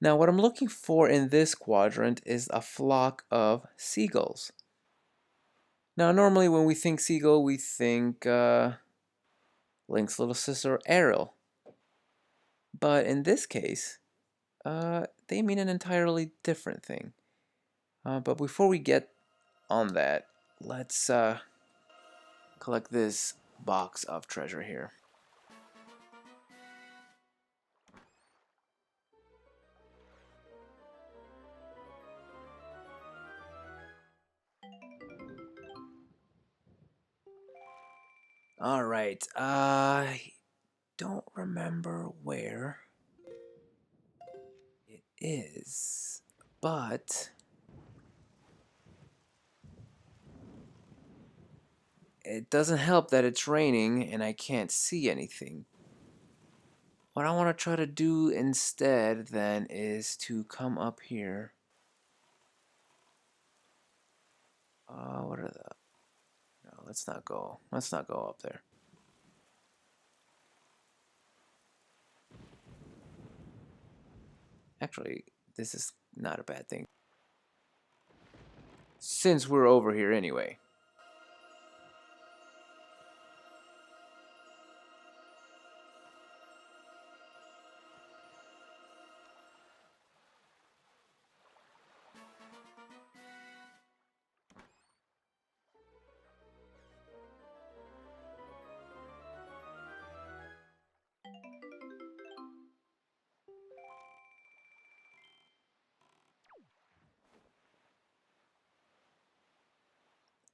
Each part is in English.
Now, what I'm looking for in this quadrant is a flock of seagulls. Now, normally when we think seagull, we think Link's little sister Ariel. But in this case, they mean an entirely different thing. But before we get on that, let's collect this box of treasure here. All right, I don't remember where it is, but it doesn't help that it's raining and I can't see anything. What I want to try to do instead then is to come up here. What are the... No, let's not go. Let's not go up there. Actually, this is not a bad thing, since we're over here anyway.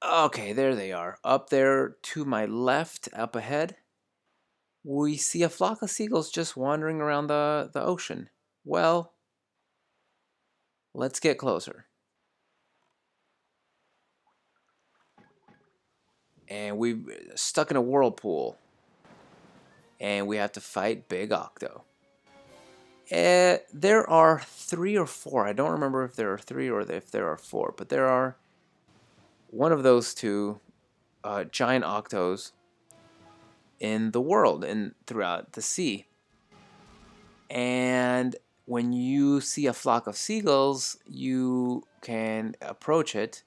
Okay, there they are. Up there to my left, up ahead, we see a flock of seagulls just wandering around the ocean. Well, let's get closer. And we're stuck in a whirlpool. And we have to fight Big Octo. There are 3 or 4. I don't remember if there are 3 or if there are 4, but there are one of those two giant octos in the world and throughout the sea. And when you see a flock of seagulls, you can approach it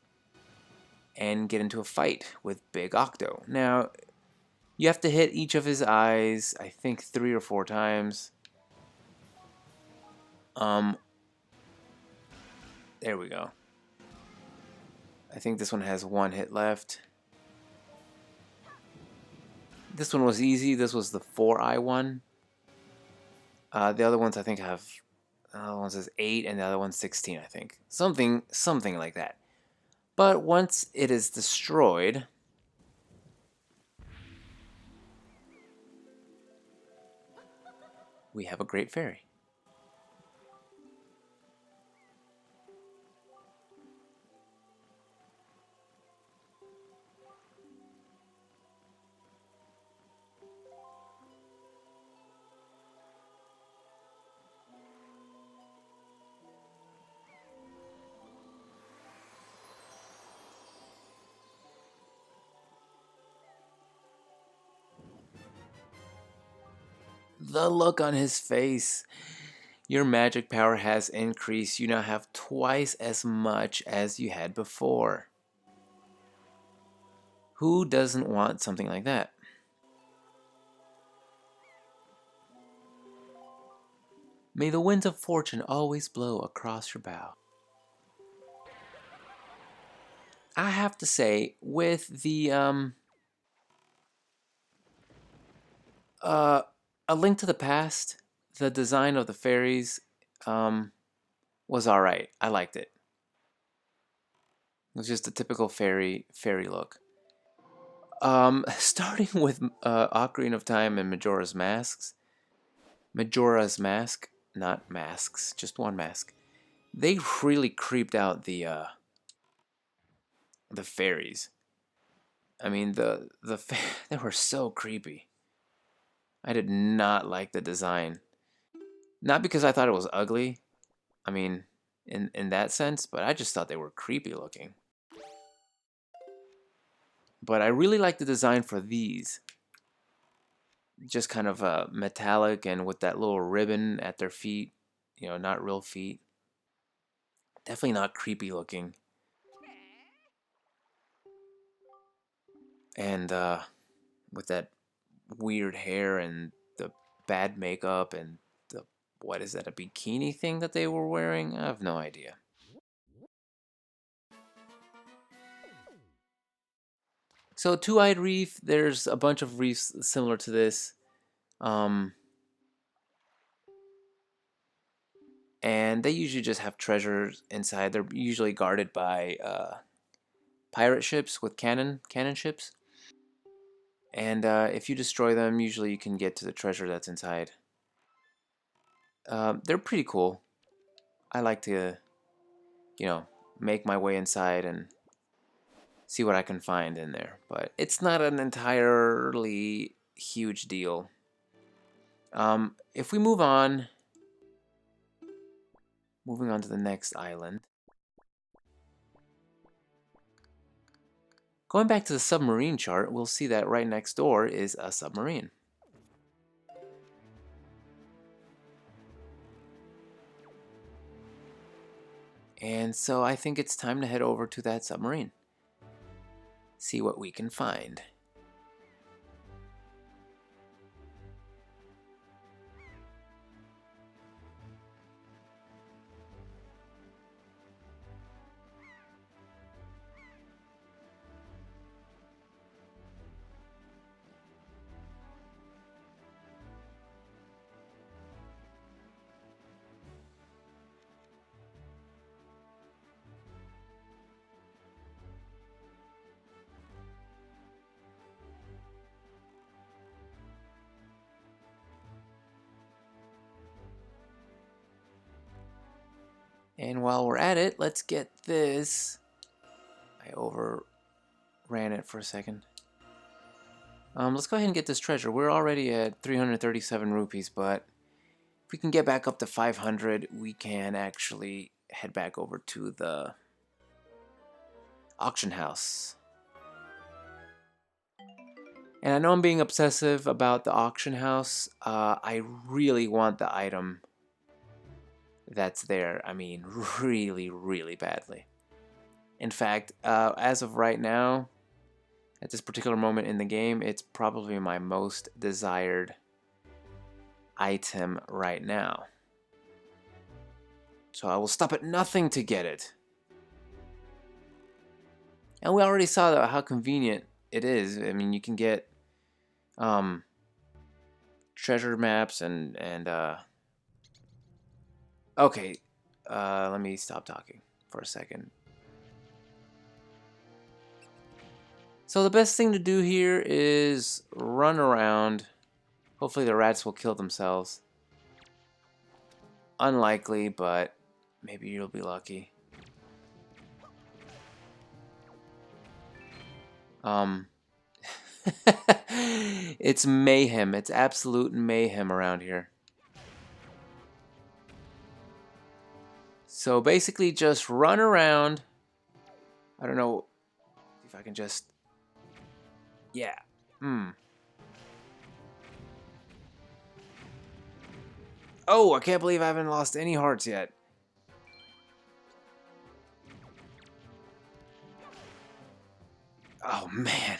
and get into a fight with Big Octo. Now, you have to hit each of his eyes, I think 3 or 4 times. There we go. I think this one has 1 hit left. This one was easy. This was the 4-eye one. The other ones I think have... The other one says 8 and the other one's 16, I think. Something like that. But once it is destroyed... we have a great fairy. The look on his face. Your magic power has increased. You now have twice as much as you had before. Who doesn't want something like that? May the winds of fortune always blow across your bow. I have to say, with the A Link to the Past, the design of the fairies was alright. I liked it. It was just a typical fairy look. Starting with Ocarina of Time and Majora's Mask, not masks, just one mask. They really creeped out the fairies. I mean, they were so creepy. I did not like the design. Not because I thought it was ugly. I mean, in that sense, but I just thought they were creepy looking. But I really like the design for these. Just kind of metallic and with that little ribbon at their feet. you know, not real feet. Definitely not creepy looking. And with that weird hair and the bad makeup and the, what is that, a bikini thing that they were wearing? I have no idea. So Two-Eyed Reef, there's a bunch of reefs similar to this. Um, and they usually just have treasures inside. They're usually guarded by pirate ships with cannon ships. And if you destroy them, usually you can get to the treasure that's inside. They're pretty cool. I like to, you know, make my way inside and see what I can find in there. But it's not an entirely huge deal. If we moving on to the next island. Going back to the submarine chart, we'll see that right next door is a submarine. And so I think it's time to head over to that submarine. See what we can find. And while we're at it, let's get this. I overran it for a second. Let's go ahead and get this treasure. We're already at 337 rupees, but if we can get back up to 500, we can actually head back over to the auction house. And I know I'm being obsessive about the auction house. I really want the item that's there. I mean, really, really badly. In fact, as of right now, at this particular moment in the game, it's probably my most desired item right now. So I will stop at nothing to get it. And we already saw how convenient it is. I mean, you can get treasure maps and okay, let me stop talking for a second. So the best thing to do here is run around. Hopefully the rats will kill themselves. Unlikely, but maybe you'll be lucky. It's mayhem. It's absolute mayhem around here. So basically just run around. I don't know if I can just... Yeah. Oh, I can't believe I haven't lost any hearts yet. Oh, man.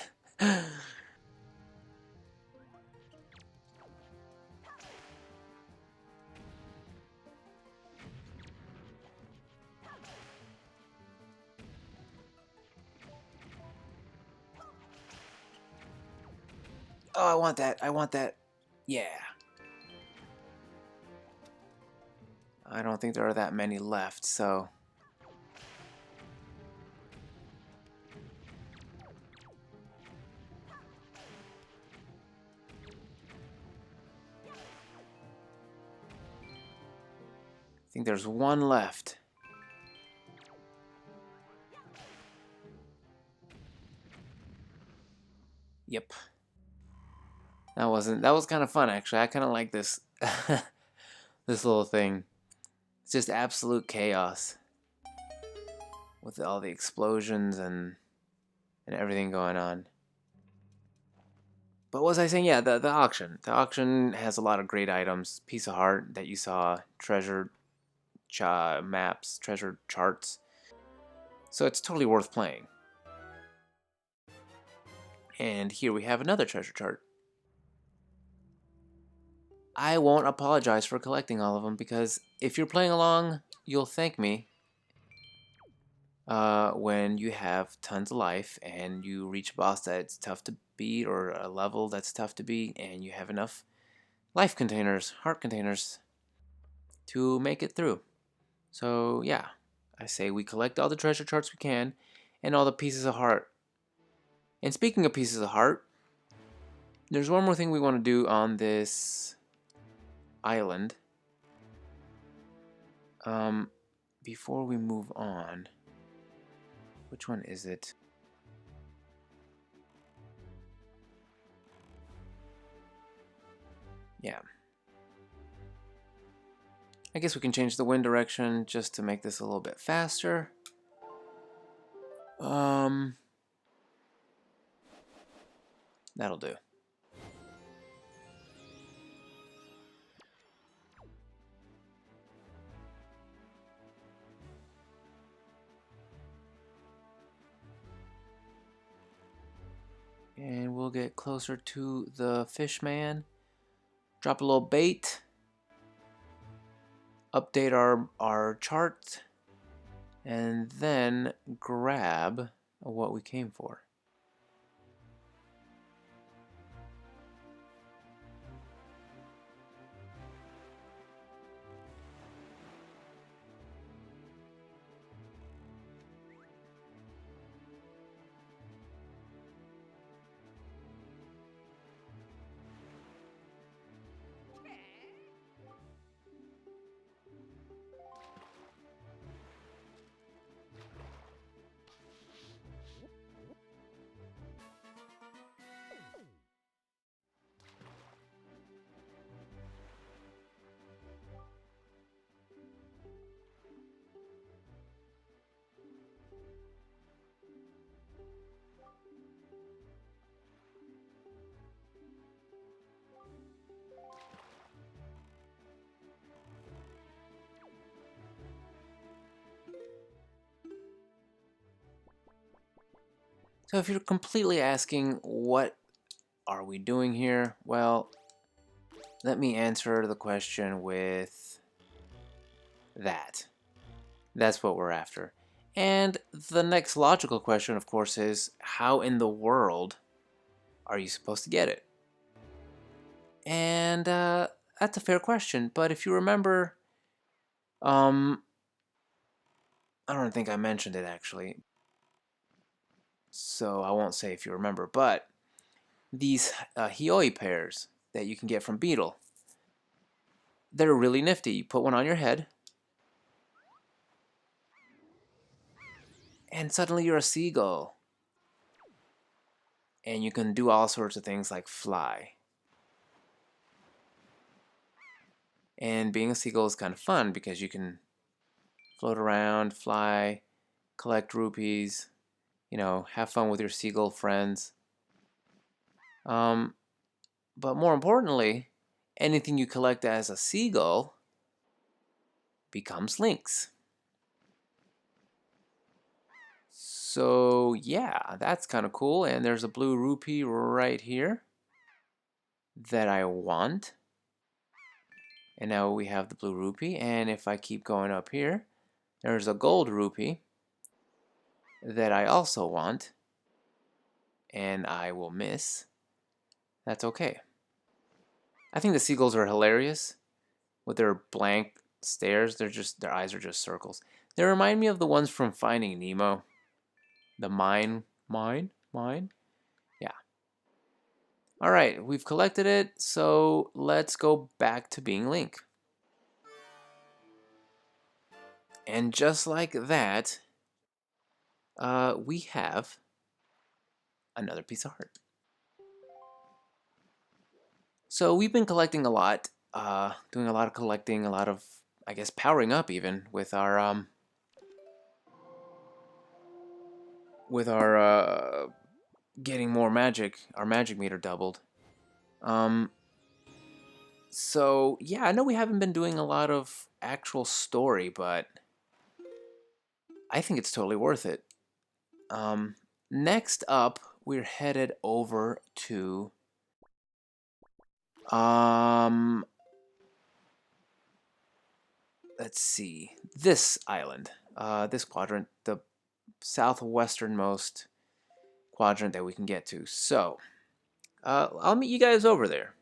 Oh, I want that. I want that. Yeah. I don't think there are that many left, so... I think there's one left. Yep. That was kind of fun, actually. I kind of like this this little thing. It's just absolute chaos with all the explosions and everything going on. But what was I saying? Yeah, the auction. The auction has a lot of great items. Piece of heart that you saw, treasure maps, treasure charts. So it's totally worth playing. And here we have another treasure chart. I won't apologize for collecting all of them, because if you're playing along, you'll thank me when you have tons of life and you reach a boss that's tough to beat, or a level that's tough to beat, and you have enough life containers, heart containers, to make it through. So yeah, I say we collect all the treasure charts we can and all the pieces of heart. And speaking of pieces of heart, there's one more thing we want to do on this island. Before we move on, which one is it? Yeah. I guess we can change the wind direction just to make this a little bit faster. That'll do. And we'll get closer to the fish man. Drop a little bait. Update our chart. And then grab what we came for. So if you're completely asking what are we doing here, well, let me answer the question with that. That's what we're after. And the next logical question, of course, is how in the world are you supposed to get it? And that's a fair question. But if you remember, I don't think I mentioned it actually, so I won't say if you remember. But these Hioi pairs that you can get from Beetle, they're really nifty. You put one on your head, and suddenly you're a seagull. And you can do all sorts of things like fly. And being a seagull is kind of fun because you can float around, fly, collect rupees, you know, have fun with your seagull friends. But more importantly, anything you collect as a seagull becomes links. So yeah, that's kind of cool. And there's a blue rupee right here that I want. And now we have the blue rupee. And if I keep going up here, there's a gold rupee that I also want. And I will miss. That's okay. I think the seagulls are hilarious with their blank stares. Their eyes are just circles. They remind me of the ones from Finding Nemo. The mine. Yeah. All right, we've collected it, so let's go back to being Link. And just like that, we have another piece of heart. So we've been collecting a lot, doing a lot of collecting, a lot of, I guess, powering up even with our getting more magic. Our magic meter doubled. So yeah, I know we haven't been doing a lot of actual story, but I think it's totally worth it. Next up, we're headed over to let's see, this island, this quadrant, the southwesternmost quadrant that we can get to. So, I'll meet you guys over there.